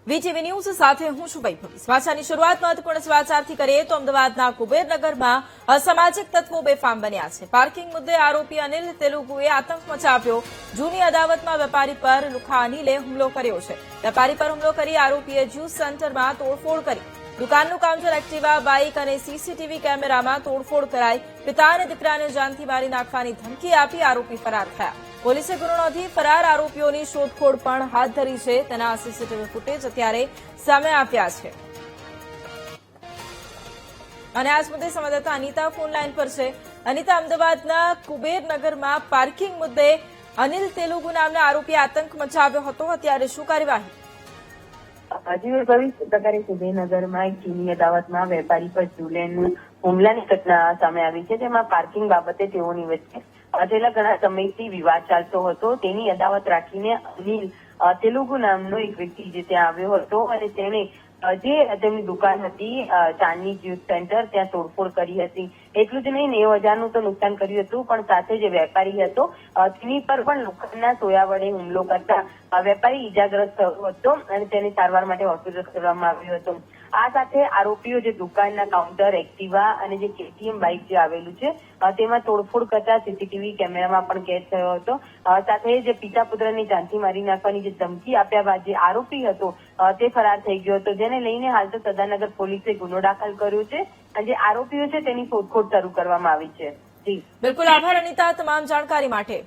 VTV news સાથે હું છું વૈભવી। સમાચારની શરૂઆત મહત્વપૂર્ણ સમાચારથી કરીએ તો અમદાવાદના કુબેરનગરમાં અસામાજિક તત્વો બેફામ બન્યા છે। પાર્કિંગ મુદ્દે આરોપી અનિલ તેલુગુએ આતંક મચાવ્યો। જૂની અદાવતમાં વેપારી પર લુખા અનિલે હુમલો કર્યો છે। વેપારી પર હુમલો કરી આરોપીએ જ્યુસ સેન્ટરમાં તોડફોડ કરી। દુકાનનું કાઉન્ટર, એક્ટિવા, બાઇક અને સીસીટીવી કેમેરામાં તોડફોડ કરાઈ। પિતા અને દીકરાને જાનથી મારી નાખવાની ધમકી આપી આરોપી ફરાર થયા। પોલીસે ગુનો નોંધી ફરાર આરોપીઓની શોધખોળ પણ હાથ ધરી છે। તેના સીસીટીવી ફૂટેજ અત્યારે સામે આવ્યા છે। અને આ મુદ્દે સંવાદદાતા અનિતા ફોન લાઈન પર છે। અનિતા, અમદાવાદના કુબેરનગરમાં પાર્કિંગ મુદ્દે અનિલ તેલુગુ નામના આરોપીએ આતંક મચાવ્યો હતો। અત્યારે શું કાર્યવાહી? હજી પ્રકારે કુબેરનગરમાં એક જૂની અદાવતમાં વેપારી પર જુલેન હુમલાની ઘટના સામે આવી છે, જેમાં પાર્કિંગ બાબતે તેઓની વચ્ચે છેલ્લા ઘણા સમયથી વિવાદ ચાલતો હતો। તેની અદાવત રાખીને અનિલ તેલુગુ નામનો એક વ્યક્તિ જે ત્યાં આવ્યો હતો અને તેણે જે તેમની દુકાન હતી ચાંદની જ્યુસ સેન્ટર, ત્યાં તોડફોડ કરી હતી। એટલું જ નહીં, 90,000નું તો નુકસાન કર્યું હતું, પણ સાથે જે વેપારી હતો તેની પર પણ લોખંડના સોયા વડે હુમલો કરતા વેપારી ઈજાગ્રસ્ત થયો હતો અને તેને સારવાર માટે હોસ્પિટલ કરવામાં આવ્યો હતો। આ સાથે આરોપીઓ જે દુકાનના કાઉન્ટર, એક્ટિવા અને જે કેટીએમ બાઇક જે આવેલું છે તેમાં તોડફોડ કરતા સીસીટીવી કેમેરામાં પણ કેદ થયો હતો। સાથે જે પિતા પુત્રની જાનથી મારી નાખવાની જે ધમકી આપ્યા બાદ જે આરોપી હતો તે ફરાર થઈ ગયો હતો, જેને લઈને હાલ તો સદાનગર પોલીસે ગુનો દાખલ કર્યો છે અને જે આરોપીઓ છે તેની શોધખોળ શરૂ કરવામાં આવી છે। જી બિલકુલ, આભાર અનિતા તમામ જાણકારી માટે।